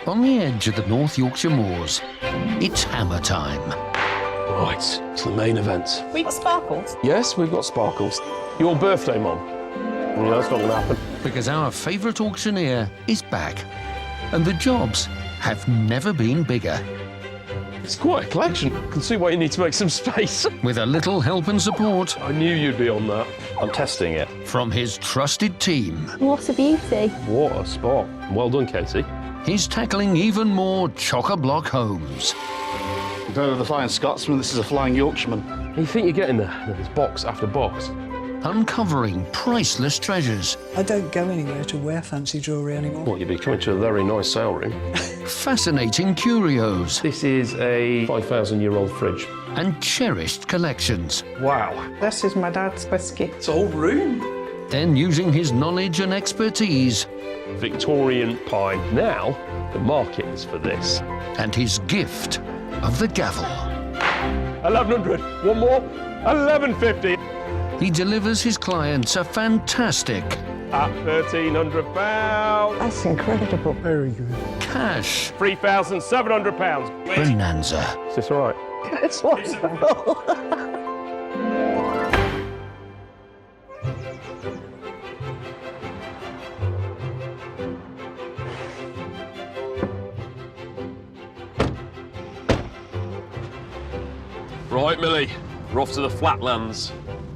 On the edge of the North Yorkshire moors, it's hammer time. Right, to the main event. We got sparkles. Yes, we've got sparkles. Your birthday, Mum. Yeah, that's not going to happen. Because our favourite auctioneer is back. And the jobs have never been bigger. It's quite a collection. I can see why you need to make some space. With a little help and support I knew you'd be on that. I'm testing it. from his trusted team, What a beauty. What a spot. Well done, Katie. he's tackling even more chock-a-block homes. You've heard of the Flying Scotsman, this is a Flying Yorkshireman. You think you're getting there? There's box after box. Uncovering priceless treasures, I don't go anywhere to wear fancy jewellery anymore. Well, you'd be coming to a very nice sale room. fascinating curios, This is a 5,000-year-old fridge. and cherished collections. Wow. This is my dad's whiskey. It's a whole room. Then, using his knowledge and expertise Victorian pine. Now, the market is for this. and his gift of the gavel, 1,100. One more. 1,150. he delivers his clients a fantastic At £1,300. That's incredible. Very good. cash £3,700. bonanza. Is this all right? It's wonderful. Right, Millie. We're off to the flatlands.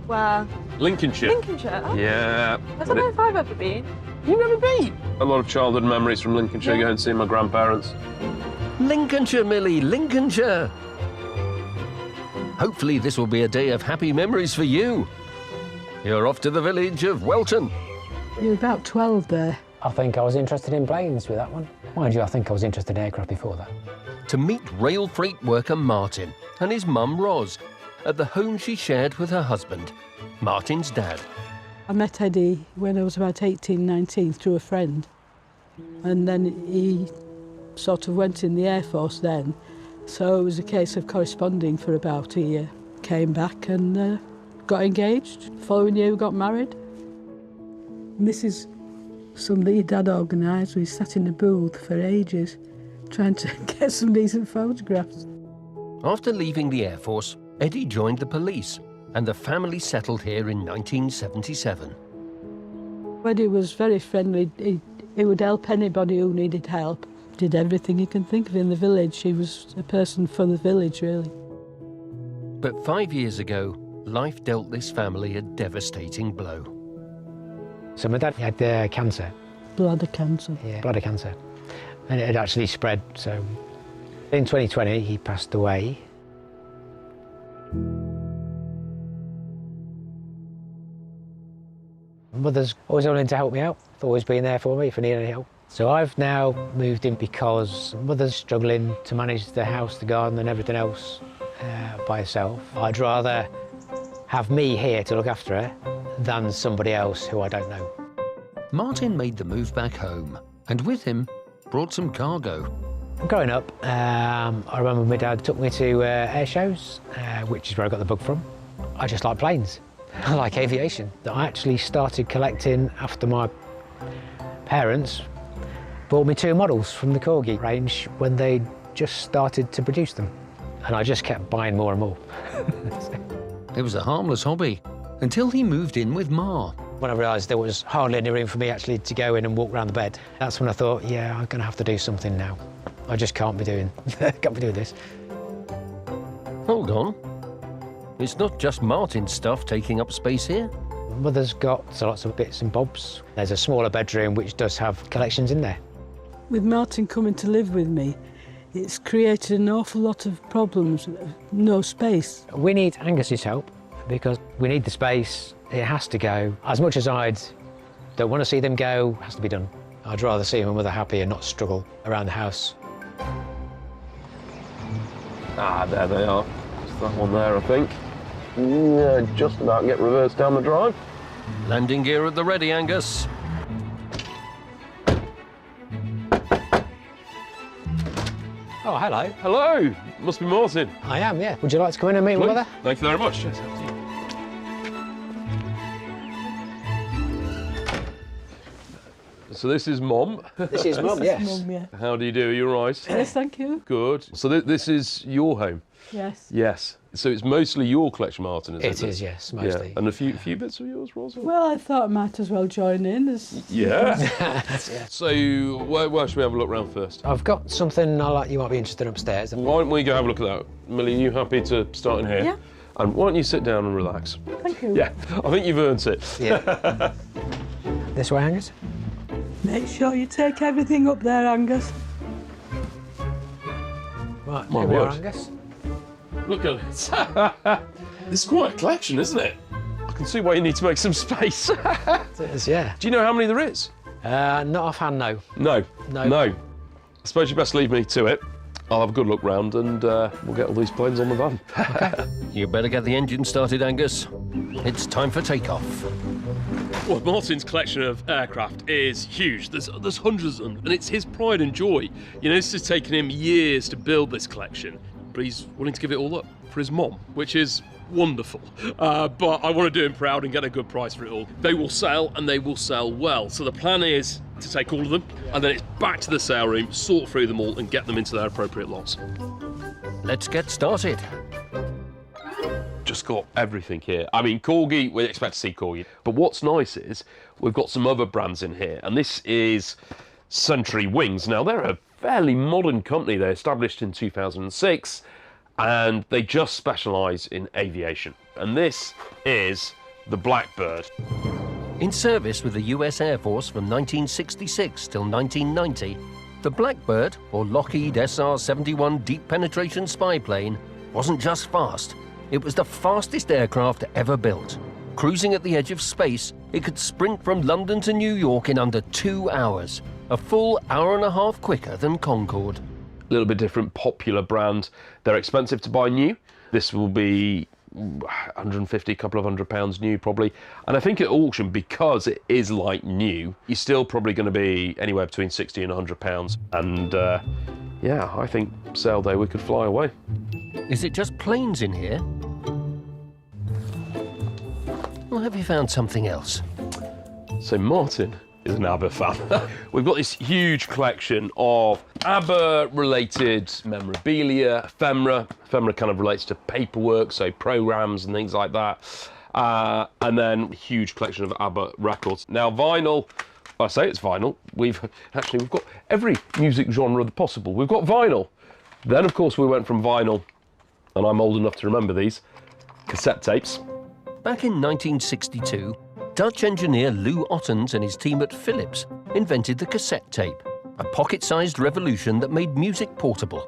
Where? Lincolnshire. Lincolnshire. Yeah. I don't know if I've ever been. You've never been? A lot of childhood memories from Lincolnshire, Yeah. going and seeing my grandparents. Lincolnshire, Millie, Lincolnshire. Hopefully this will be a day of happy memories for you. You're off to the village of Welton. You're about 12 there. I think I was interested in planes with that one. Mind you, I think I was interested in aircraft before that. To meet rail freight worker Martin and his mum Ros at the home she shared with her husband, Martin's dad. I met Eddie when I was about 18, 19 through a friend. And then he sort of went in the Air Force then. So it was a case of corresponding for about a year. Came back and got engaged. Following year we got married. This is somebody Dad organised. We sat in the booth for ages trying to get some decent photographs. After leaving the Air Force, Eddie joined the police and the family settled here in 1977. Eddie was very friendly. He would help anybody who needed help. Did everything he can think of in the village. He was a person for the village, really. But 5 years ago, life dealt this family a devastating blow. So my dad had cancer. Bladder cancer. Yeah, bladder cancer. And it had actually spread, so in 2020 he passed away. Mother's always willing to help me out, always been there for me if I need any help. So I've now moved in because Mother's struggling to manage the house, the garden and everything else by herself. I'd rather have me here to look after her than somebody else who I don't know. Martin made the move back home and with him brought some cargo. Growing up, I remember my dad took me to air shows, which is where I got the bug from. I just like planes. I like aviation. I actually started collecting after my parents bought me 2 models from the Corgi range when they just started to produce them. And I just kept buying more and more. It was a harmless hobby until he moved in with Ma. When I realised there was hardly any room for me actually to go in and walk around the bed, that's when I thought, yeah, I'm going to have to do something now. I just can't be doing this. Hold on. It's not just Martin's stuff taking up space here. Mother's got lots of bits and bobs. There's a smaller bedroom which does have collections in there. With Martin coming to live with me, it's created an awful lot of problems, no space. We need Angus's help because we need the space. It has to go. As much as I don't want to see them go, it has to be done. I'd rather see my mother happy and not struggle around the house. Ah, there they are. It's that one there, I think. Yeah, just about get reversed down the drive. Landing gear at the ready, Angus. Oh, hello. Hello. Must be Martin. I am, yeah. Would you like to come in and meet my Please. mother? Thank you very much. So this is Mom. This is Mum, yes. Mum, yeah. How do you do? Are you all right? Yes, thank you. Good. So this is your home? Yes. Yes. So it's mostly your collection, Martin, is it? It is, yes, mostly. Yeah. And a few bits of yours, Rosa? Well, I thought I might as well join in. As... Yeah. So where should we have a look round first? I've got something you might be interested in upstairs. Why don't we go have a look at that? Millie, are you happy to start in here? Yeah. And why don't you sit down and relax? Thank you. Yeah, I think you've earned it. Yeah. This way, Angus? Make sure you take everything up there, Angus. Right, My here we are, word. Angus. Look at it. This is quite a collection, isn't it? I can see why you need to make some space. It is, yeah. Do you know how many there is? Not offhand, no. No. No. No. I suppose you best leave me to it. I'll have a good look round and we'll get all these planes on the van. You better get the engine started, Angus. It's time for takeoff. Well, Martin's collection of aircraft is huge. There's hundreds of them, and it's his pride and joy. You know, this has taken him years to build this collection, but he's willing to give it all up for his mom, which is wonderful. But I want to do him proud and get a good price for it all. They will sell, and they will sell well. So the plan is to take all of them, and then it's back to the sale room, sort through them all, and get them into their appropriate lots. Let's get started. Just got everything here. I mean, Corgi, we expect to see Corgi. But what's nice is we've got some other brands in here, and this is Century Wings. Now, they're a fairly modern company. They established in 2006, and they just specialise in aviation. And this is the Blackbird. In service with the US Air Force from 1966 till 1990, the Blackbird, or Lockheed SR-71 deep penetration spy plane, wasn't just fast. It was the fastest aircraft ever built. Cruising at the edge of space, it could sprint from London to New York in under 2 hours, a full hour and a half quicker than Concorde. A little bit different, popular brand. They're expensive to buy new. This will be 150, a couple of £100 new probably. And I think at auction, because it is like new, you're still probably going to be anywhere between 60 and £100. And yeah, I think sale day we could fly away. Is it just planes in here? Or have you found something else? So Martin is an ABBA fan. We've got this huge collection of ABBA-related memorabilia, ephemera. Ephemera kind of relates to paperwork, so programs and things like that. And then a huge collection of ABBA records. Now vinyl, I say it's vinyl. We've got every music genre possible. We've got vinyl. Then of course we went from vinyl, and I'm old enough to remember these, cassette tapes. Back in 1962, Dutch engineer Lou Ottens and his team at Philips invented the cassette tape, a pocket-sized revolution that made music portable.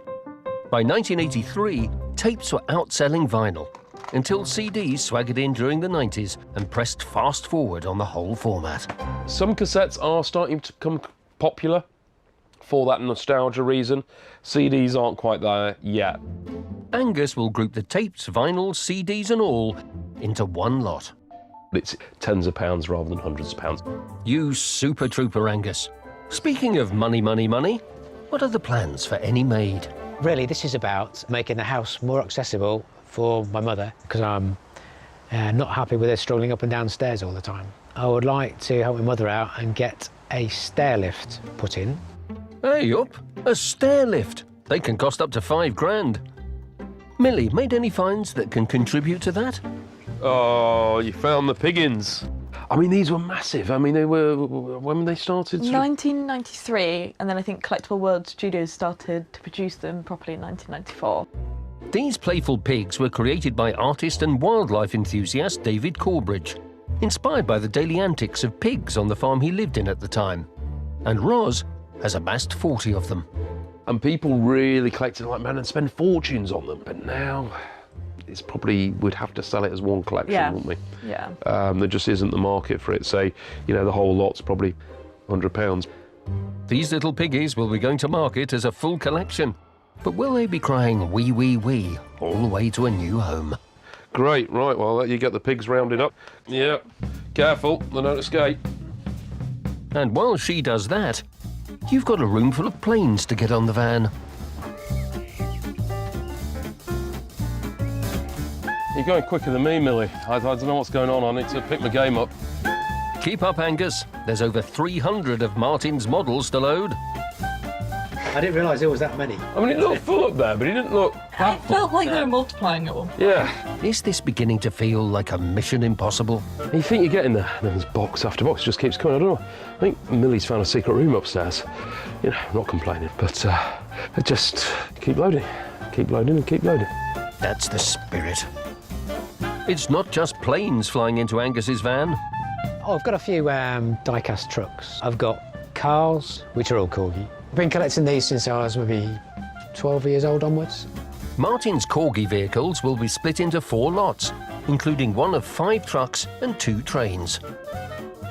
By 1983, tapes were outselling vinyl, until CDs swaggered in during the 90s and pressed fast forward on the whole format. Some cassettes are starting to become popular for that nostalgia reason. CDs aren't quite there yet. Angus will group the tapes, vinyl, CDs and all into one lot. It's tens of pounds rather than hundreds of pounds. You super trooper, Angus. Speaking of money, money, money, what are the plans for any maid? Really, this is about making the house more accessible for my mother, because I'm not happy with her struggling up and down stairs all the time. I would like to help my mother out and get a stair lift put in. Hey up, a stair lift. They can cost up to £5,000. Millie, made any finds that can contribute to that? Oh, you found the piggins. I mean, these were massive. I mean, they were, when they started? 1993, and then I think Collectible World Studios started to produce them properly in 1994. These playful pigs were created by artist and wildlife enthusiast David Corbridge, inspired by the daily antics of pigs on the farm he lived in at the time. And Roz has amassed 40 of them. And people really collected like man and spend fortunes on them. But now, it's probably, we'd have to sell it as one collection, Yeah. wouldn't we? Yeah. There just isn't the market for it. So, you know, the whole lot's probably £100. These little piggies will be going to market as a full collection. But will they be crying wee, wee, wee all the way to a new home? Great, right, well, I'll let you get the pigs rounded up. Yeah, careful, they don't escape. And while she does that, you've got a room full of planes to get on the van. You're going quicker than me, Millie. I don't know what's going on. I need to pick my game up. Keep up, Angus. There's over 300 of Martin's models to load. I didn't realise there was that many. I mean, it looked full up there, but it didn't look... It felt like they were multiplying at one point. Yeah. Is this beginning to feel like a mission impossible? You think you're getting there, then there's box after box, just keeps coming. I don't know. I think Millie's found a secret room upstairs. You know, I'm not complaining, but just keep loading. Keep loading and keep loading. That's the spirit. It's not just planes flying into Angus's van. Oh, I've got a few die-cast trucks. I've got cars, which are all corgi. I've been collecting these since I was maybe 12 years old onwards. Martin's corgi vehicles will be split into 4 lots, including one of 5 trucks and 2 trains.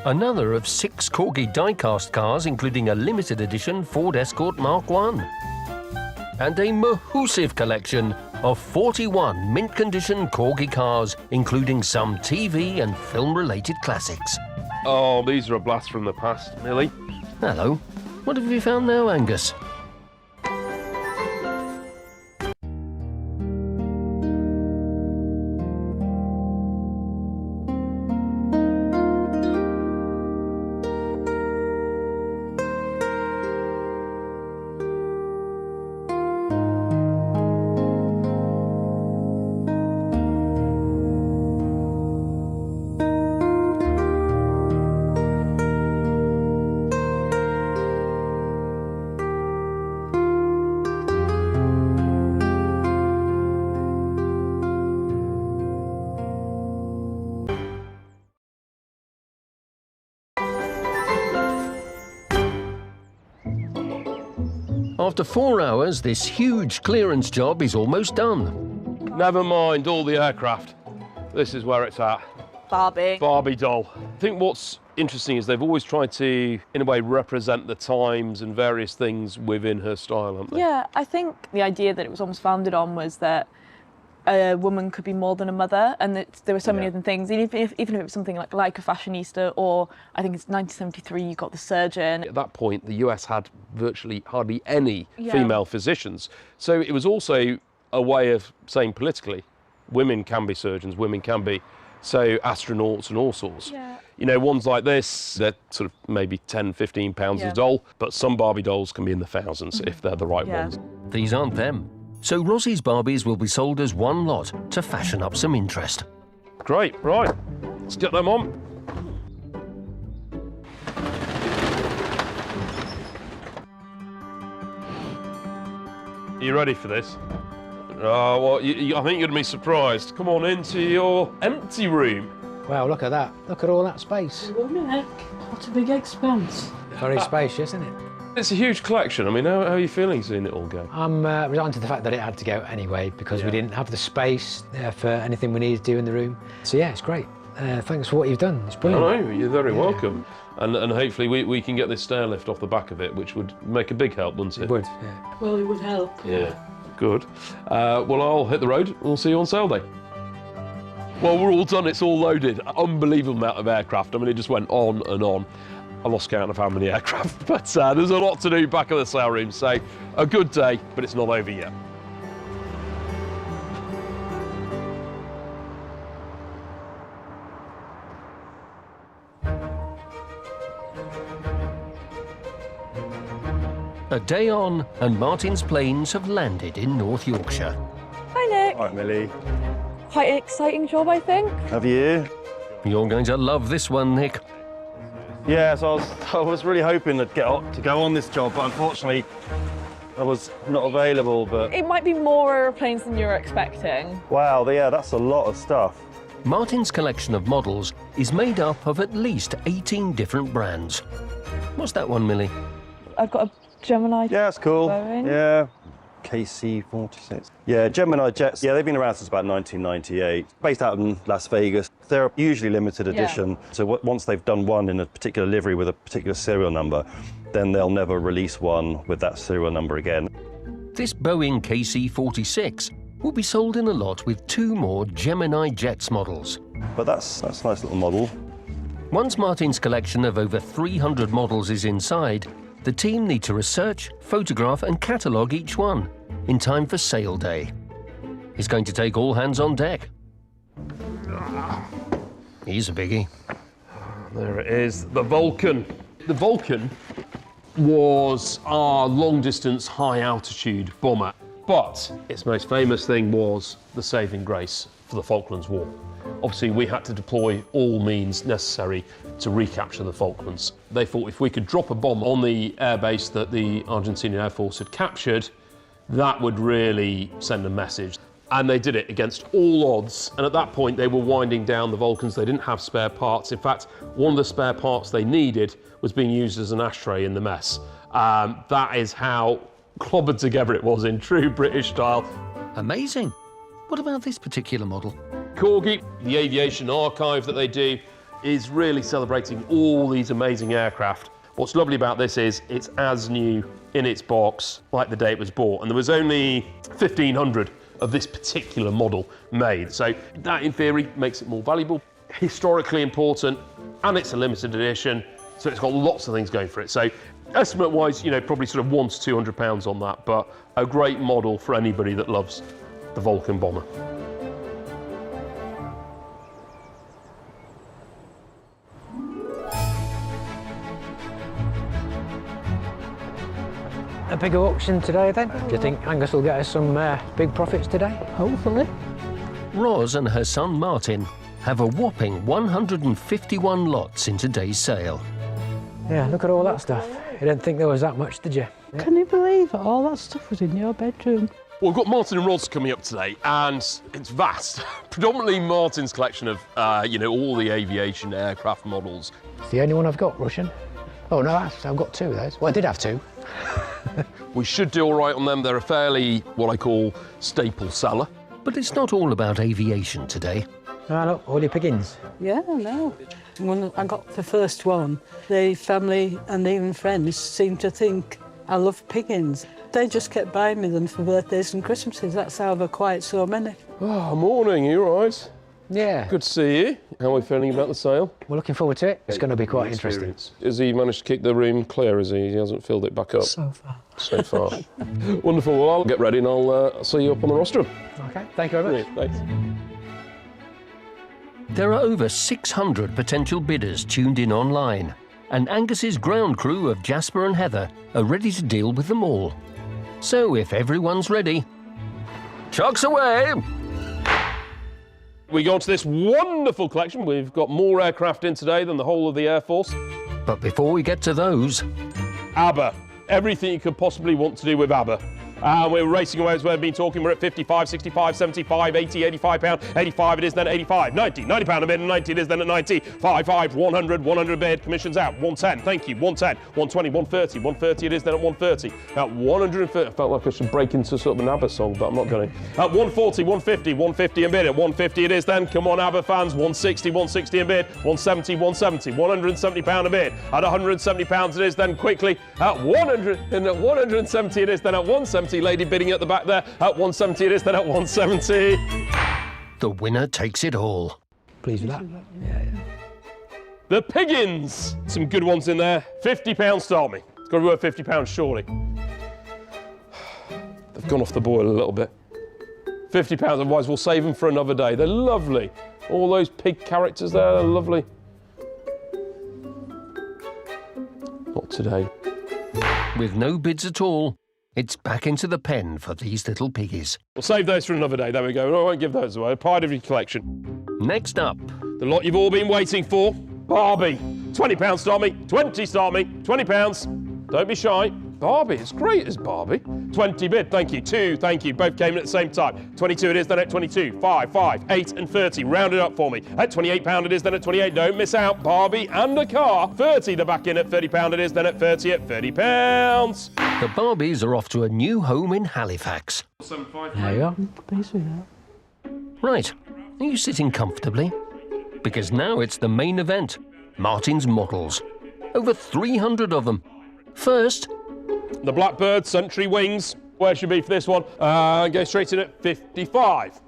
Another of 6 corgi die-cast cars, including a limited edition Ford Escort Mark I. And a massive collection of 41 mint-condition corgi cars, including some TV and film-related classics. Oh, these are a blast from the past, Millie. Hello. What have you found now, Angus? After 4 hours, this huge clearance job is almost done. Never mind all the aircraft. This is where it's at. Barbie. Barbie doll. I think what's interesting is they've always tried to, in a way, represent the times and various things within her style, haven't they? Yeah, I think the idea that it was almost founded on was that a woman could be more than a mother, and that there were so many other things. Even if it was something like a fashionista, or I think it's 1973, you got the surgeon. At that point, the US had virtually hardly any female physicians. So it was also a way of saying politically, women can be surgeons, women can be, so astronauts and all sorts. Yeah. You know, ones like this, they're sort of maybe 10, 15 pounds a doll, but some Barbie dolls can be in the thousands if they're the right ones. These aren't them. So Rossie's Barbies will be sold as one lot to fashion up some interest. Great, right, let's get them on. Are you ready for this? Oh, well, I think you're going to be surprised. Come on into your empty room. Wow, look at that. Look at all that space. What a big expense. Very spacious, isn't it? It's a huge collection. I mean, how are you feeling seeing it all go? I'm resigned to the fact that it had to go anyway, because we didn't have the space for anything we needed to do in the room. So yeah, it's great. Thanks for what you've done. It's brilliant. No, you're very welcome. And hopefully we can get this stair lift off the back of it, which would make a big help, wouldn't it? It would, yeah. Well, it would help. Yeah, good. Well, I'll hit the road. We'll see you on sale day. Well, we're all done. It's all loaded. Unbelievable amount of aircraft. I mean, it just went on and on. I lost count of how many aircraft, but there's a lot to do back at the sale room. So a good day, but it's not over yet. A day on, and Martin's planes have landed in North Yorkshire. Hi, Nick. All right, Millie. Quite an exciting job, I think. Have you? You're going to love this one, Nick. Yeah, so I was really hoping to go on this job, but unfortunately I was not available, but... It might be more aeroplanes than you were expecting. Wow, yeah, that's a lot of stuff. Martin's collection of models is made up of at least 18 different brands. What's that one, Millie? I've got a Gemini. Yeah, that's cool. Boeing. Yeah. KC-46. Yeah, Gemini jets, yeah, they've been around since about 1998. Based out in Las Vegas. They're usually limited edition, so once they've done one in a particular livery with a particular serial number, then they'll never release one with that serial number again. This Boeing KC-46 will be sold in a lot with 2 more Gemini Jets models. But that's a nice little model. Once Martin's collection of over 300 models is inside, the team need to research, photograph and catalogue each one in time for sale day. It's going to take all hands on deck. Here's a biggie. There it is, the Vulcan. The Vulcan was our long-distance, high-altitude bomber, but its most famous thing was the saving grace for the Falklands War. Obviously, we had to deploy all means necessary to recapture the Falklands. They thought if we could drop a bomb on the airbase that the Argentinian Air Force had captured, that would really send a message. And they did it against all odds. And at that point, they were winding down the Vulcans. They didn't have spare parts. In fact, one of the spare parts they needed was being used as an ashtray in the mess. That is how clobbered together it was in true British style. Amazing. What about this particular model? Corgi, the aviation archive that they do, is really celebrating all these amazing aircraft. What's lovely about this is it's as new in its box like the day it was bought, and there was only 1,500 of this particular model made. So that in theory makes it more valuable, historically important, and it's a limited edition, so it's got lots of things going for it. So estimate wise, you know, probably sort of £100 to £200 on that, but a great model for anybody that loves the Vulcan bomber. A bigger auction today then? Do you think Angus will get us some big profits today? Hopefully. Ros and her son Martin have a whopping 151 lots in today's sale. Yeah, look at all that stuff. You didn't think there was that much, did you? Can you believe it? All that stuff was in your bedroom? Well, we've got Martin and Ros coming up today, and it's vast. Predominantly Martin's collection of, you know, all the aviation aircraft models. It's the only one I've got, Russian. Oh, no, I've got two of those. Well, I did have two. We should do all right on them. They're a fairly, what I call, staple seller. But it's not all about aviation today. Ah, look, all your piggins. Yeah, I know. When I got the first one, the family and even friends seemed to think I love piggins. They just kept buying me them for birthdays and Christmases. That's how I've acquired so many. Oh, morning, you all right? Yeah. Good to see you. How are we feeling about the sale? We're looking forward to it. It's going to be quite interesting. Has he managed to keep the room clear, has he? He hasn't filled it back up? So far. So far. Wonderful. Well, I'll get ready and I'll see you up on the rostrum. OK, thank you very much. Thanks. There are over 600 potential bidders tuned in online, and Angus's ground crew of Jasper and Heather are ready to deal with them all. So if everyone's ready, chucks away! We go on to this wonderful collection. We've got more aircraft in today than the whole of the Air Force. But before we get to those, ABBA. Everything you could possibly want to do with ABBA. We're racing away as we've been talking. We're at 55, 65, 75, 80, 85 pound, 85 it is then at 85, 90, 90 pound a bid, and 90 it is then at 90, 55, 100, 100 bid, commissions out, 110, thank you, 110, 120, 130, 130 it is then at 130, at 130, I felt like I should break into sort of an ABBA song, but I'm not going to. At 140, 150, 150 and bid, at 150 it is then, come on ABBA fans, 160, 160 and bid, 170, 170, 170 pound a bid, at 170 pounds it is then quickly, at 100, and at 170 it is then at 170, lady bidding at the back there, at 170 it is then at 170. the winner takes it all. Pleased with that? Yeah. The Piggins, some good ones in there. £50 start me. It's got to be worth £50 surely. They've gone off the boil a little bit. £50, otherwise we'll save them for another day. They're lovely. All those pig characters there, they're lovely. Not today. With no bids at all, it's back into the pen for these little piggies. We'll save those for another day. There we go. I won't give those away. Pride of your collection. Next up, The lot you've all been waiting for. Barbie. £20 start me. 20 start me. £20. Don't be shy. Barbie, it's great as Barbie. 20 bid, thank you. 2, thank you. Both came in at the same time. 22 it is, then at 22. 5, 8 and 30. Round it up for me. At £28 it is, then at 28. Don't miss out. Barbie and a car. 30, they're back in at £30 it is, then at 30 at £30. the Barbies are off to a new home in Halifax. There you are. Pleased with that. Right, are you sitting comfortably? Because now it's the main event, Martin's models. Over 300 of them. First, The Blackbird, Sentry Wings. Where should be for this one? Go straight in at 55.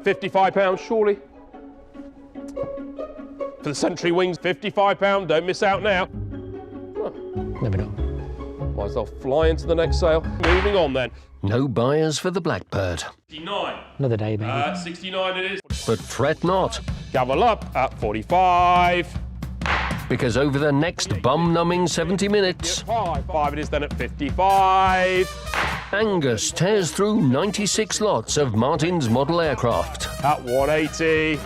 £55, surely. For the Sentry Wings, £55. Don't miss out now. Maybe not. Might as well fly into the next sale. Moving on then. no buyers for the Blackbird. 69. Another day, maybe. 69 it is. But fret not, Gavel up at 45. because over the next bum-numbing 70 minutes, Five it is then at 55. Angus tears through 96 lots of Martin's model aircraft, At 180.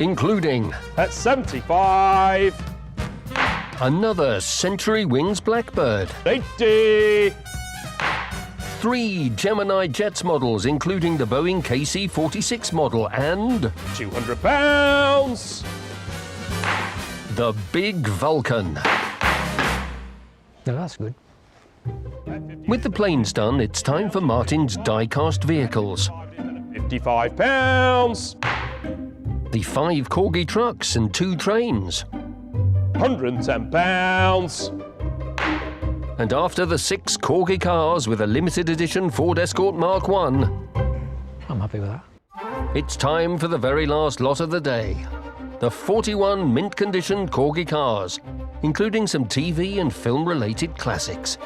including At 75. another Century Wings Blackbird, 80. 3 Gemini Jets models, including the Boeing KC-46 model, and 200 pounds. the Big Vulcan. No, that's good. With the planes done, it's time for Martin's die-cast vehicles. 55 pounds. The 5 Corgi trucks and 2 trains. 110 pounds. And after the 6 Corgi cars with a limited edition Ford Escort Mark I, I'm happy with that. it's time for the very last lot of the day. The 41 mint-condition Corgi cars, including some TV and film-related classics.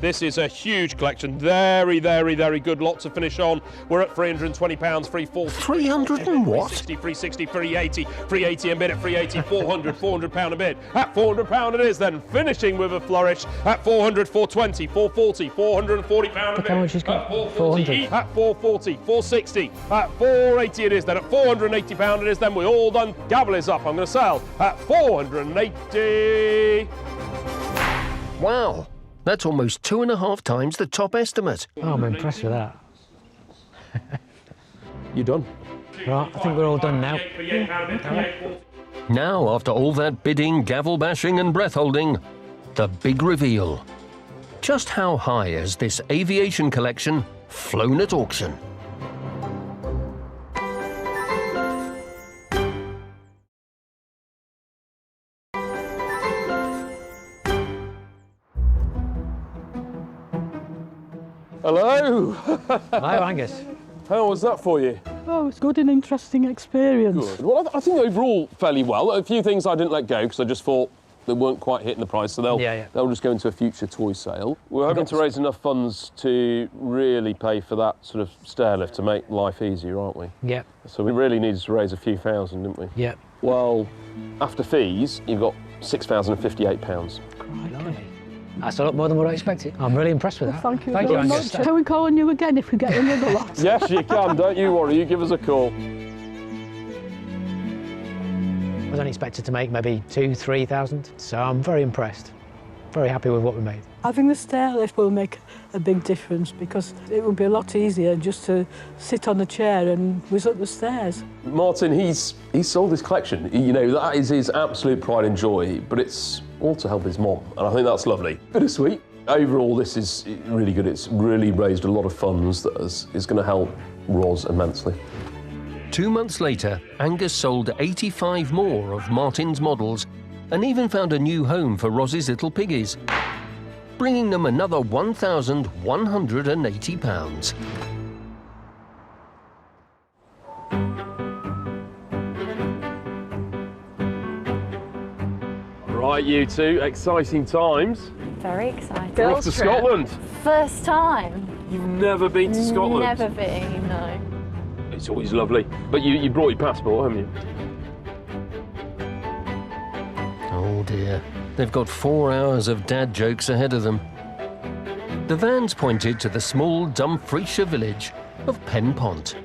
This is a huge collection. Very, very, very good. Lots to finish on. We're at £320, 340. 300 and what? 360, 380, 380 a bid at 380, 400, £400 a bid. At £400 it is then, finishing with a flourish at 400, 420, 440, £440 a bid. How much he's got? At 440, 400. at 440, 460, at 480 it is then, at £480 it is then. We're all done. Gavel is up. I'm going to sell at 480. Wow, that's almost 2.5 times the top estimate. Oh, I'm impressed with that. You done? Right, I think we're all done now. Now, after all that bidding, gavel bashing and breath holding, the big reveal. Just how high has this aviation collection flown at auction? Hello. Hello, Angus. How was that for you? Oh, it's good and interesting experience. Good. Well, I think overall fairly well. A few things I didn't let go because I just thought they weren't quite hitting the price, so they'll just go into a future toy sale. We're hoping to raise enough funds to really pay for that sort of stair lift to make life easier, aren't we? Yep, So we really needed to raise a few thousand, didn't we? yep. Well, after fees, you've got £6,058. Blimey. That's a lot more than what I expected. I'm really impressed with that. Thank you Thank you, very much. Angus. Can we call on you again if we get another lot? Yes, you can. Don't you worry. You give us a call. I was only expected to make maybe 2,000–3,000, so I'm very impressed. Very happy with what we made. Having the stair lift will make a big difference because it will be a lot easier just to sit on a chair and whiz up the stairs. Martin, he's sold his collection. You know, that is his absolute pride and joy, but it's all to help his mom, and I think that's lovely. Bittersweet. Overall, this is really good. It's really raised a lot of funds that is going to help Ros immensely. 2 months later, Angus sold 85 more of Martin's models and even found a new home for Ros's little piggies, bringing them another £1,180. Right, you two, exciting times. Very excited. We're off to Scotland. First time. You've never been to Scotland? Never been, no. It's always lovely. But you brought your passport, haven't you? Oh dear, they've got 4 hours of dad jokes ahead of them. The van's pointed to the small Dumfriesshire village of Penpont,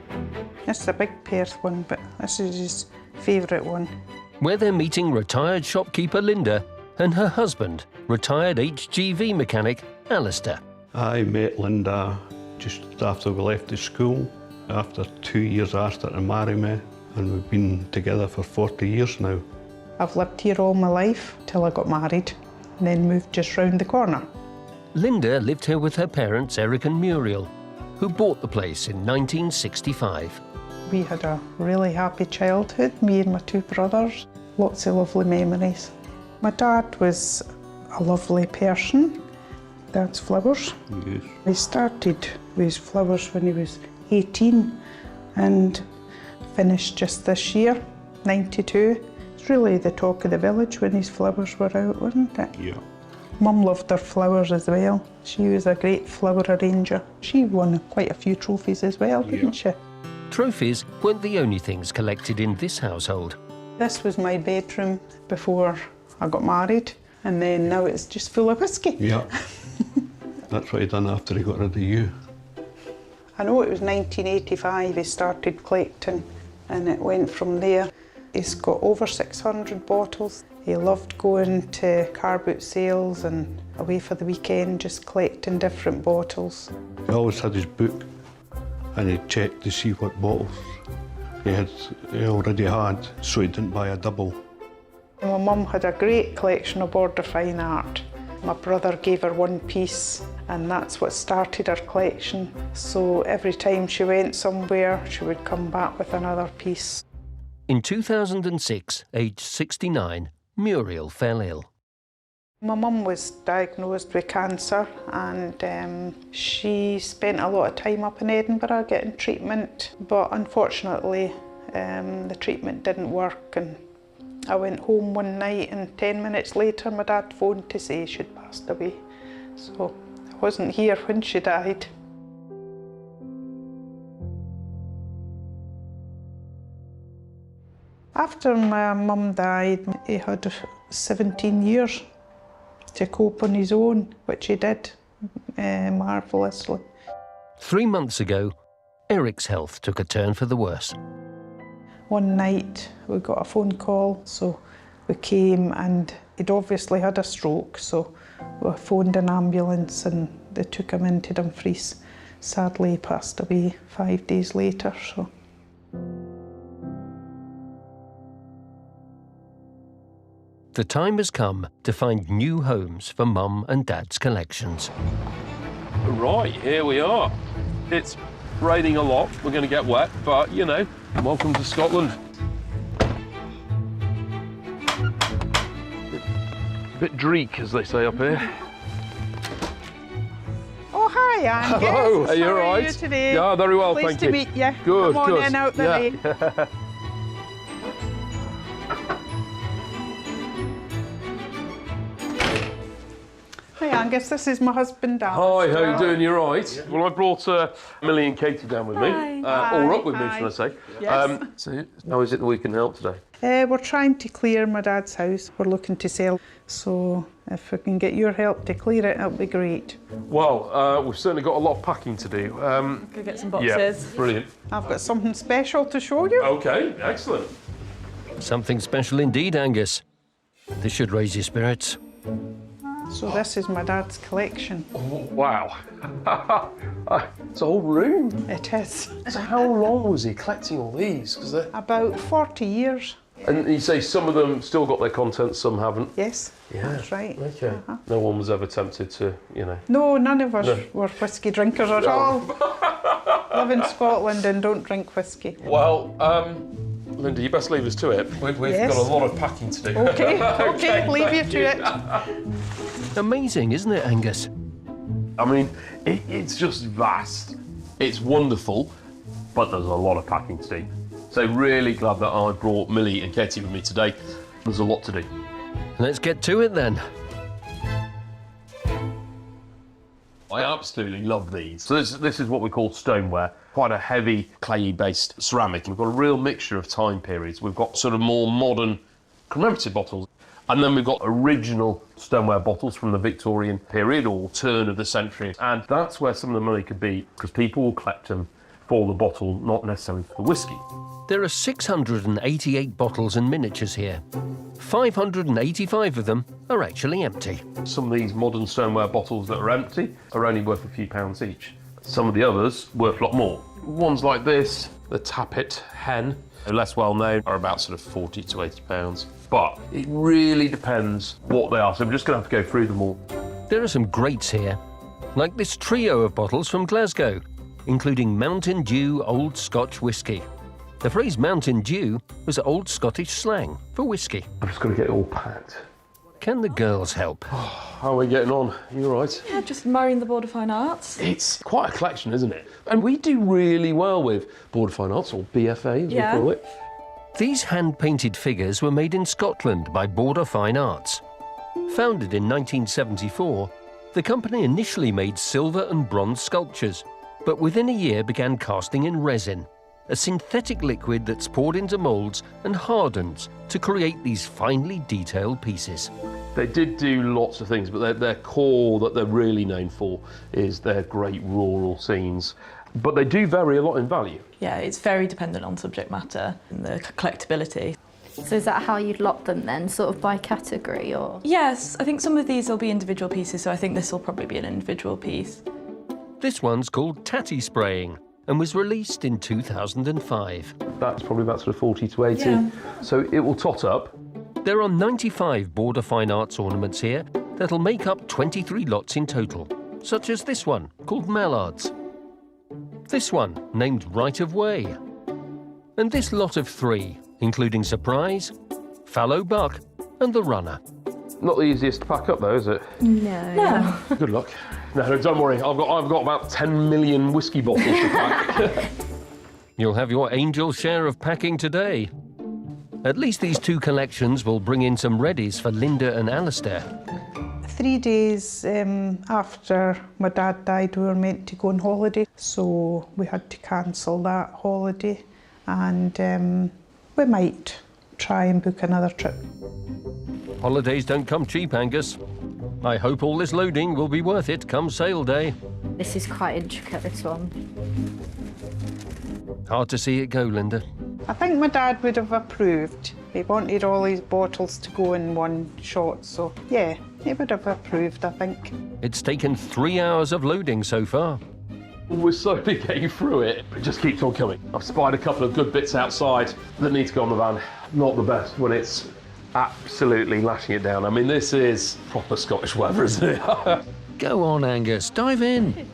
This is a big Perth one, but this is his favourite one. where they're meeting retired shopkeeper Linda and her husband, retired HGV mechanic Alistair. I met Linda just after we left the school, after 2 years asked her to marry me, and we've been together for 40 years now. I've lived here all my life till I got married, and then moved just round the corner. Linda lived here with her parents Eric and Muriel, who bought the place in 1965. We had a really happy childhood, me and my 2 brothers. Lots of lovely memories. My dad was a lovely person. Dad's flowers. Yes. He started with his flowers when he was 18 and finished just this year, 92. It's really the talk of the village when his flowers were out, wasn't it? Yeah. Mum loved her flowers as well. She was a great flower arranger. She won quite a few trophies as well, didn't she? Trophies weren't the only things collected in this household. This was my bedroom before I got married, and then now it's just full of whiskey. Yeah. That's what he done after he got rid of you. I know it was 1985 he started collecting, and it went from there. He's got over 600 bottles. He loved going to car boot sales and away for the weekend, just collecting different bottles. He always had his book, and he'd check to see what bottles he already had, so he didn't buy a double. My mum had a great collection of border fine art. My brother gave her one piece, and that's what started her collection. So every time she went somewhere, she would come back with another piece. In 2006, aged 69, Muriel fell ill. My mum was diagnosed with cancer, and she spent a lot of time up in Edinburgh getting treatment, but unfortunately the treatment didn't work, and I went home one night and 10 minutes later my dad phoned to say she'd passed away. So I wasn't here when she died. After my mum died, he had 17 years to cope on his own, which he did marvellously. 3 months ago, Eric's health took a turn for the worse. One night we got a phone call, so we came, and he'd obviously had a stroke, so we phoned an ambulance and they took him into Dumfries. Sadly, he passed away 5 days later. So. The time has come to find new homes for Mum and Dad's collections. Right, here we are. It's raining a lot. We're going to get wet, but, you know, welcome to Scotland. A bit dreek, as they say up here. Oh, hi, Angus. Hello, are you all right? How are you today? Yeah, very well, Pleased thank you. Pleased to meet you. Good, Come on good. in out the way. Yeah. Hi, Angus. This is my husband, Dan. Hi, how you doing? You all right? Yeah. Well, I brought Millie and Katie down with me. Or up with me, should I say. Yes. So how is it that we can help today? We're trying to clear my dad's house. We're looking to sell. So if we can get your help to clear it, that'll be great. Well, we've certainly got a lot of packing to do. Go get some boxes. Yeah, brilliant. I've got something special to show you. Okay, excellent. Something special indeed, Angus. This should raise your spirits. So this is my dad's collection. Oh, wow. It's a whole room. It is. So how long was he collecting all these? About 40 years. And you say some of them still got their contents, some haven't? Yes, yeah. That's right. Okay. No one was ever tempted to, you know... No, none of us were whisky drinkers at all. Live in Scotland and don't drink whisky. Well, Linda, you best leave us to it. We've Yes. got a lot of packing to do. Okay, okay, leave you to it. Amazing, isn't it, Angus? I mean, it's just vast. It's wonderful, but there's a lot of packing to do. So really glad that I brought Millie and Katie with me today. There's a lot to do. Let's get to it then. I absolutely love these. So this is what we call stoneware, quite a heavy clayey-based ceramic. We've got a real mixture of time periods. We've got sort of more modern commemorative bottles, and then we've got original stoneware bottles from the Victorian period or turn of the century. And that's where some of the money could be, because people will collect them for the bottle, not necessarily for the whiskey. There are 688 bottles and miniatures here. 585 of them are actually empty. Some of these modern stoneware bottles that are empty are only worth a few pounds each. Some of the others worth a lot more. Ones like this, the Tappet Hen, are less well known, are about sort of 40 to 80 pounds. But it really depends what they are, so I'm just going to have to go through them all. There are some greats here, like this trio of bottles from Glasgow, including Mountain Dew Old Scotch Whisky. The phrase Mountain Dew was Old Scottish slang for whisky. I'm just going to get it all packed. Can the girls help? How are we getting on? You all right? Yeah, just marrying the Border Fine Arts. It's quite a collection, isn't it? And we do really well with Border Fine Arts, or BFA as we call it. These hand-painted figures were made in Scotland by Border Fine Arts. Founded in 1974, the company initially made silver and bronze sculptures, but within a year began casting in resin. a synthetic liquid that's poured into moulds and hardens to create these finely detailed pieces. They did do lots of things, but their core that they're really known for is their great rural scenes. But they do vary a lot in value. Yeah, it's very dependent on subject matter and the collectability. So is that how you'd lot them then, sort of by category, or? Yes, I think some of these will be individual pieces, so I think this will probably be an individual piece. This one's called Tatty Spraying and was released in 2005. That's probably about sort of 40 to 80. Yeah. So it will tot up. There are 95 Border Fine Arts ornaments here that'll make up 23 lots in total, such as this one called Mallards. This one named Right of Way. And this lot of 3, including Surprise, Fallow Buck and the Runner. Not the easiest to pack up though, is it? No. Good luck. No, don't worry. I've got about 10 million whiskey bottles to pack. You'll have your angel share of packing today. At least these 2 collections will bring in some readies for Linda and Alistair. 3 days after my dad died, we were meant to go on holiday, so we had to cancel that holiday, and we might try and book another trip. Holidays don't come cheap, Angus. I hope all this loading will be worth it come sale day. This is quite intricate, this one. Hard to see it go, Linda. I think my dad would have approved. He wanted all his bottles to go in one shot, so yeah, he would have approved, I think. It's taken 3 hours of loading so far. We're slowly getting through it. It just keeps on coming. I've spied a couple of good bits outside that need to go on the van. Not the best when it's absolutely lashing it down. I mean, this is proper Scottish weather, isn't it? Go on, Angus, dive in.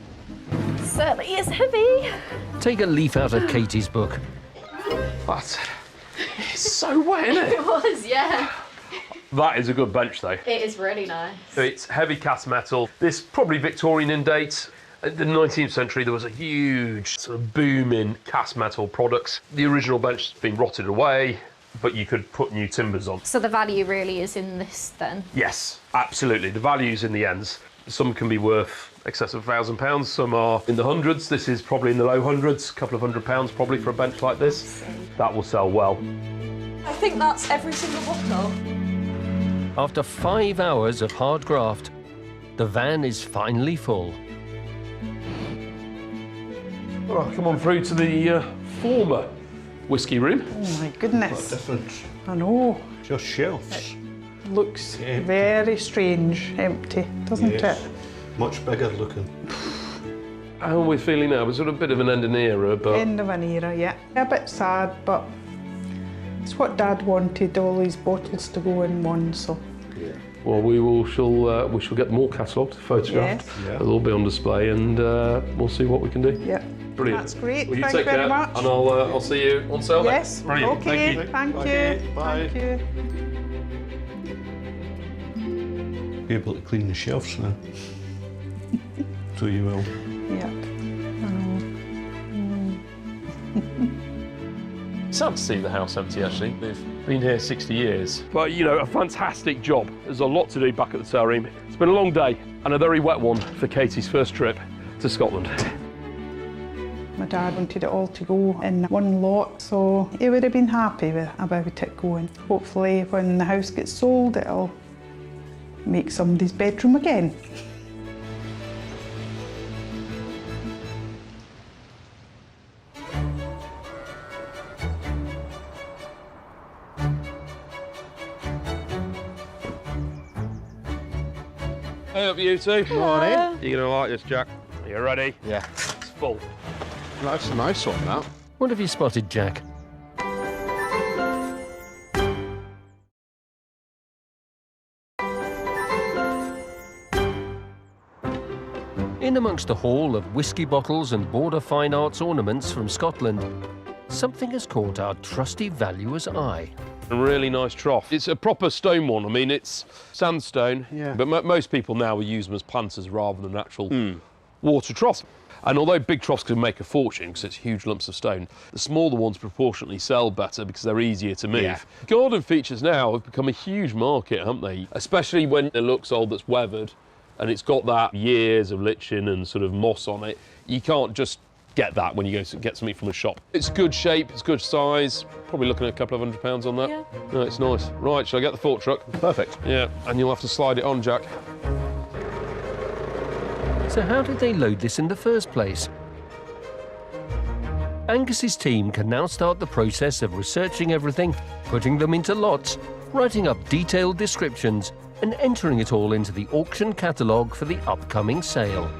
Certainly is heavy. Take a leaf out of Katie's book. But it's so wet, isn't it? It was, yeah. That is a good bench, though. It is really nice. It's heavy cast metal. This probably Victorian in date. In the 19th century, there was a huge sort of boom in cast metal products. The original bench has been rotted away, but you could put new timbers on. So the value really is in this then? Yes, absolutely. The value's in the ends. Some can be worth excess of £1,000, some are in the hundreds. This is probably in the low hundreds, a couple of £100 probably for a bench like this. That will sell well. I think that's every single bottle. After 5 hours of hard graft, the van is finally full. Well, come on through to the former whiskey room. Oh my goodness. Different. I know. Just shelves. Looks Empty. very strange, empty, doesn't Yes. it? Much bigger looking. How are we feeling now? We're sort of a bit of an end of an era, but End of an era, yeah. A bit sad, but it's what Dad wanted, all these bottles to go in one, so. well, we shall get them all catalogued, photographed. Yes. Yeah. They'll all be on display, and we'll see what we can do. Yeah. Brilliant. That's great. Well, you Thank take you very care, much. and I'll see you on sale. then. Yes. Brilliant. Okay. Thank you. Thank you. Bye. Thank you. Be able to clean the shelves now. So you will. Yeah. Sad to see the house empty, actually. They've been here 60 years. But, you know, a fantastic job. There's a lot to do back at the tail room. It's been a long day and a very wet one for Katie's first trip to Scotland. My dad wanted it all to go in one lot, so he would have been happy about it going. Hopefully, when the house gets sold, it'll make somebody's bedroom again. Hey up, you two. Morning. You're gonna like this, Jack. Are you ready? Yeah. It's full. That's a nice one, that. What have you spotted, Jack? In amongst a haul of whisky bottles and Border Fine Arts ornaments from Scotland, something has caught our trusty valuer's eye. A really nice trough. It's a proper stone one. I mean, it's sandstone, Yeah. but most people now will use them as planters rather than actual water troughs. And although big troughs can make a fortune because it's huge lumps of stone, the smaller ones proportionately sell better because they're easier to move. Yeah. Garden features now have become a huge market, haven't they? Especially when it looks old that's weathered and it's got that years of liching and sort of moss on it. You can't just get that when you go to get something from a shop. It's good shape, it's good size. Probably looking at a couple of £100 on that. Yeah. No, it's nice. Right, shall I get the fork truck? Perfect. Yeah, and you'll have to slide it on, Jack. So how did they load this in the first place? Angus's team can now start the process of researching everything, putting them into lots, writing up detailed descriptions, and entering it all into the auction catalogue for the upcoming sale.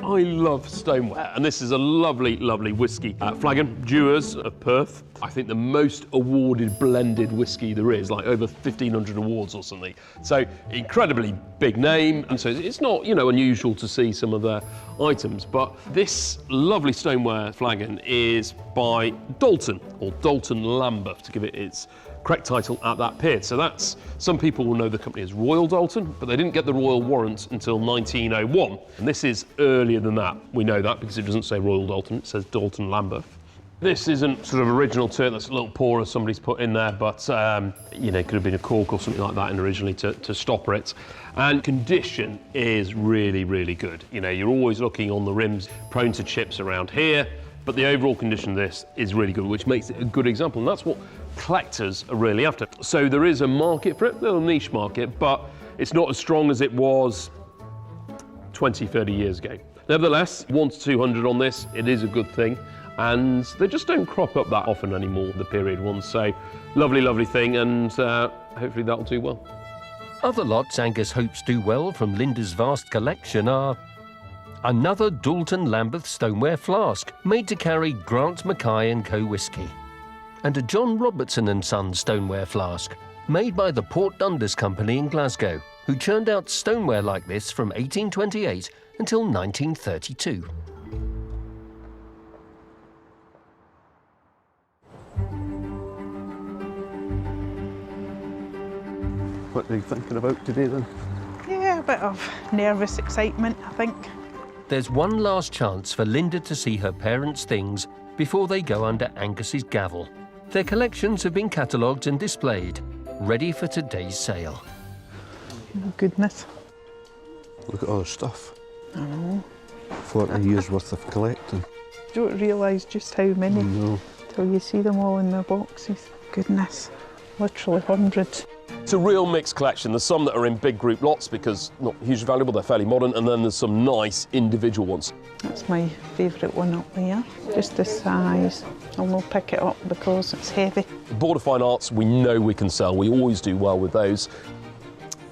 I love stoneware, and this is a lovely, lovely whiskey. Flagon, Dewars of Perth. I think the most awarded blended whiskey there is, like over 1,500 awards or something. So incredibly big name, and so it's not, you know, unusual to see some of their items. But this lovely stoneware flagon is by Dalton, or Dalton Lambeth, to give it its correct title at that period. So that's, some people will know the company as Royal Dalton, but they didn't get the royal warrant until 1901. And this is earlier than that. We know that because it doesn't say Royal Dalton, it says Dalton Lambeth. This isn't sort of original to it, that's a little poorer somebody's put in there, but you know, it could have been a cork or something like that in originally to stopper it. And condition is really, really good. You know, you're always looking on the rims, prone to chips around here, but the overall condition of this is really good, which makes it a good example, and that's what collectors are really after. So there is a market for it, a little niche market, but it's not as strong as it was 20, 30 years ago. Nevertheless, 1 to 200 on this, it is a good thing, and they just don't crop up that often anymore, the period ones. So lovely, lovely thing, and hopefully that'll do well. Other lots Angus hopes do well from Linda's vast collection are another Dalton Lambeth stoneware flask made to carry Grant Mackay & Co whiskey, and a John Robertson and Son stoneware flask made by the Port Dundas Company in Glasgow, who churned out stoneware like this from 1828 until 1932. What are you thinking about today then? Yeah, a bit of nervous excitement, I think. There's one last chance for Linda to see her parents' things before they go under Angus's gavel. Their collections have been catalogued and displayed, ready for today's sale. Oh, goodness. Look at all the stuff. I know. 40 years worth of collecting. You don't realise just how many till you see them all in the boxes. Goodness, literally hundreds. It's a real mixed collection. There's some that are in big group lots because not hugely valuable, they're fairly modern, and then there's some nice individual ones. That's my favourite one up there. Just the size. I'll not pick it up because it's heavy. Border Fine Arts, we know we can sell. We always do well with those.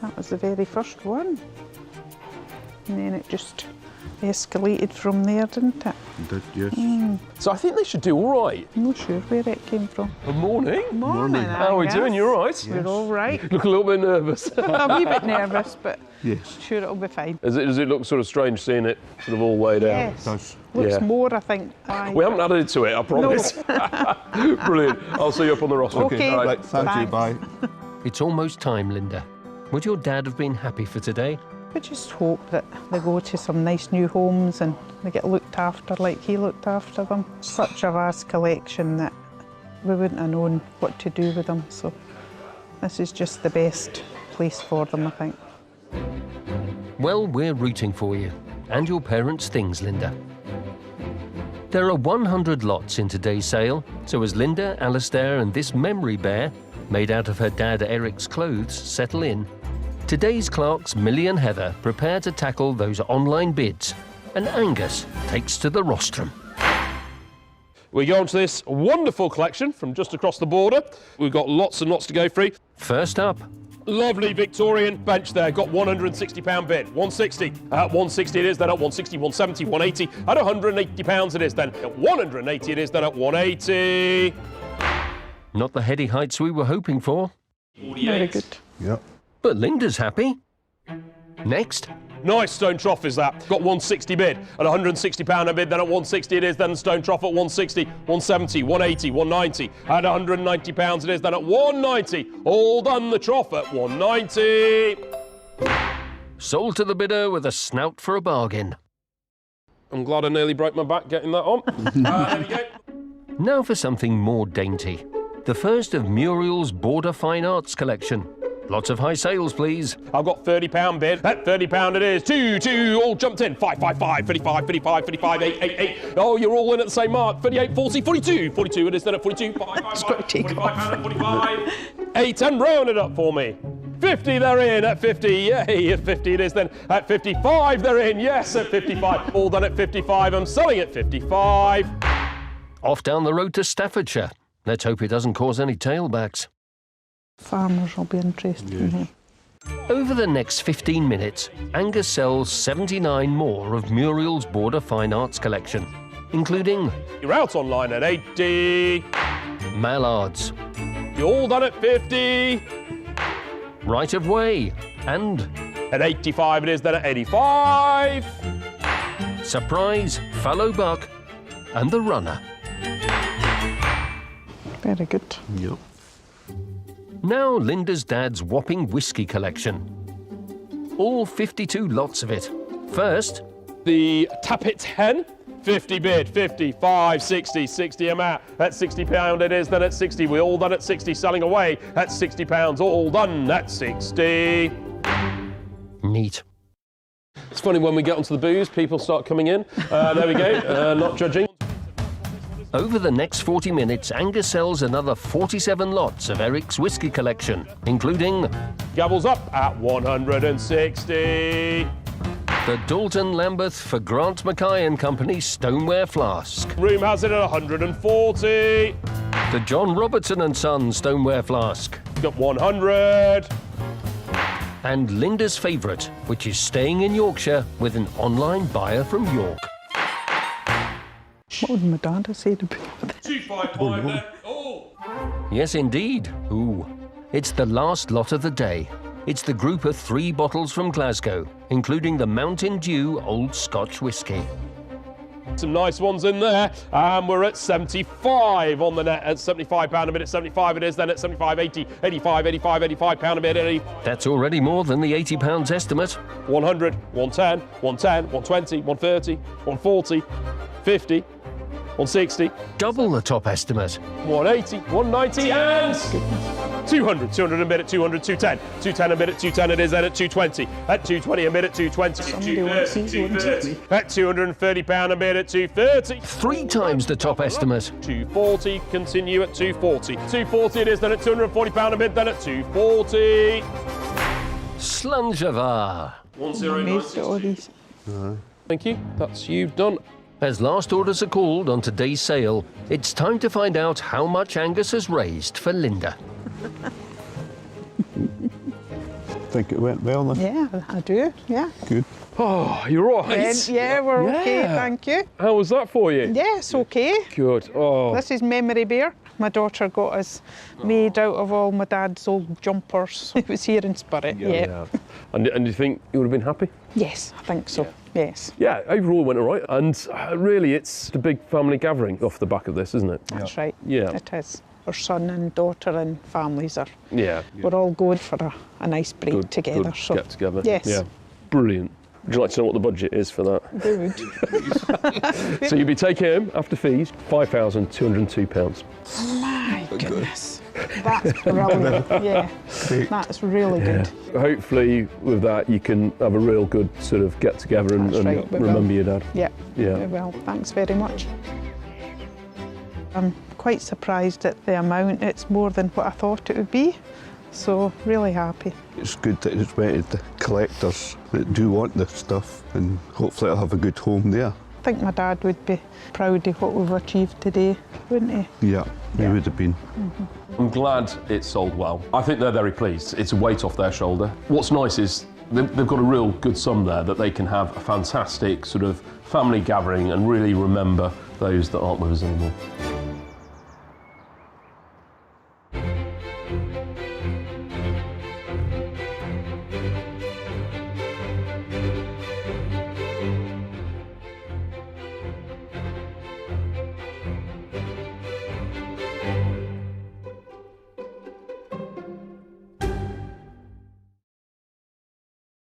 That was the very first one. And then it just escalated from there, didn't it? It did, yes. So I think they should do all right. I'm not sure where it came from. Good morning. Morning. How are we doing? You all right? We're all right. Look a little bit nervous. A wee bit nervous, but Yes. sure it'll be fine. Does it look sort of strange seeing it sort of all weighed out? Yes. It does. Looks Yeah. more, I think. We haven't added to it, I promise. Brilliant. I'll see you up on the roster. Okay. All Right, thank you, bye. It's almost time, Linda. Would your dad have been happy for today? We just hope that they go to some nice new homes and they get looked after like he looked after them. Such a vast collection that we wouldn't have known what to do with them, so this is just the best place for them, I think. Well, we're rooting for you and your parents' things, Linda. There are 100 lots in today's sale, so as Linda, Alistair and this memory bear, made out of her dad Eric's clothes, settle in, today's clerks Millie and Heather prepare to tackle those online bids, and Angus takes to the rostrum. We go on to this wonderful collection from just across the border. We've got lots and lots to go through. First up, Lovely Victorian bench there, got £160 bid, 160. At 160 it is, then at 160, 170, 180. At £180 it is, then at 180 it is, then at 180. not the heady heights we were hoping for, Very good. Yep. but Linda's happy. Next, Nice stone trough is that. Got 160 bid. At £160 a bid, then at 160 it is, then stone trough at 160, 170, 180, 190. At £190 it is, then at 190. All done, the trough at 190. sold to the bidder with a snout for a bargain. I'm glad I nearly broke my back getting that on. There we go. Now for something more dainty. The first of Muriel's Border Fine Arts collection. Lots of high sales, please. I've got £30 bid. At £30 it is. 2, all jumped in. 5, 55, 55, 8. Oh, you're all in at the same mark. 38, 40, 42. 42 it is then at 42. 45. 8 and round it up for me. 50 they're in at 50. Yay, at 50 it is then. At 55 they're in. Yes, at 55. All done at 55. I'm selling at 55. Off down the road to Staffordshire. Let's hope it doesn't cause any tailbacks. Farmers will be interested in him. Over the next 15 minutes, Angus sells 79 more of Muriel's Border Fine Arts collection, including... You're out online at 80. Mallards. You're all done at 50. Right of Way. And... At 85 it is then at 85. Surprise, Fallow Buck, and the Runner. Very good. Yep. Now Linda's dad's whopping whiskey collection. All 52 lots of it. First, the Tappet Hen. 50 bid, 55, 60 I'm out. At £60 it is then at 60. We're all done at 60, selling away at £60. All done at 60. Neat. It's funny when we get onto the booze, people start coming in. There we go, not judging. Over the next 40 minutes, Angus sells another 47 lots of Eric's whiskey collection, including... Gabbles up at 160. The Dalton Lambeth for Grant Mackay and Company Stoneware Flask. Room has it at 140. The John Robertson and Son Stoneware Flask. Got 100. And Linda's favourite, which is staying in Yorkshire with an online buyer from York. What would my dad have said about it? 255 then. Oh! Yes, indeed. Ooh. It's the last lot of the day. It's the group of 3 bottles from Glasgow, including the Mountain Dew Old Scotch Whisky. Some nice ones in there. We're at 75 on the net at £75 a bit. At 75 it is then at 75, 80, 85, £85 a bit. 80. That's already more than the £80 estimate. 100, 110, 110, 120, 130, 140, 50, 160. Double the top estimate. 180, 190 and 200. 200 a bit at 200, 210. 210 a bit at 210 it is then at 220. At 220 a bit at 220. 230. At £230 a bit at 230. 3 times the top estimate. 240, continue at 240. 240 it is then at £240 a bit then at 240. Slungevar. 109. Thank you, that's you done. As last orders are called on today's sale, it's time to find out how much Angus has raised for Linda. Think it went well then? Yeah, I do, yeah. Good. Oh, you're all right. Yeah, we're okay, thank you. How was that for you? Yes, okay. Good. Oh. This is memory beer. My daughter got us made out of all my dad's old jumpers. It was here in Spirit, yeah. And you think you would have been happy? Yes, I think so, yes. Yeah, overall it went all right. And really, it's a big family gathering off the back of this, isn't it? That's right. Yeah. It is. Our son and daughter and families are. Yeah. We're all going for a nice break together. Good so get together. Yes. Yeah. Brilliant. Would you like to know what the budget is for that? Good. So you'll be taking home, after fees, £5,202. My goodness. That's brilliant. Yeah. That's really good. Hopefully with that you can have a real good sort of get together and remember your dad. Yeah. Yeah. Well, thanks very much. I'm quite surprised at the amount. It's more than what I thought it would be. So, really happy. It's good that it's went to the collectors that do want this stuff, and hopefully it'll have a good home there. I think my dad would be proud of what we've achieved today, wouldn't he? Yeah, he would have been. I'm glad it sold well. I think they're very pleased. It's a weight off their shoulder. What's nice is they've got a real good sum there that they can have a fantastic sort of family gathering and really remember those that aren't with us anymore.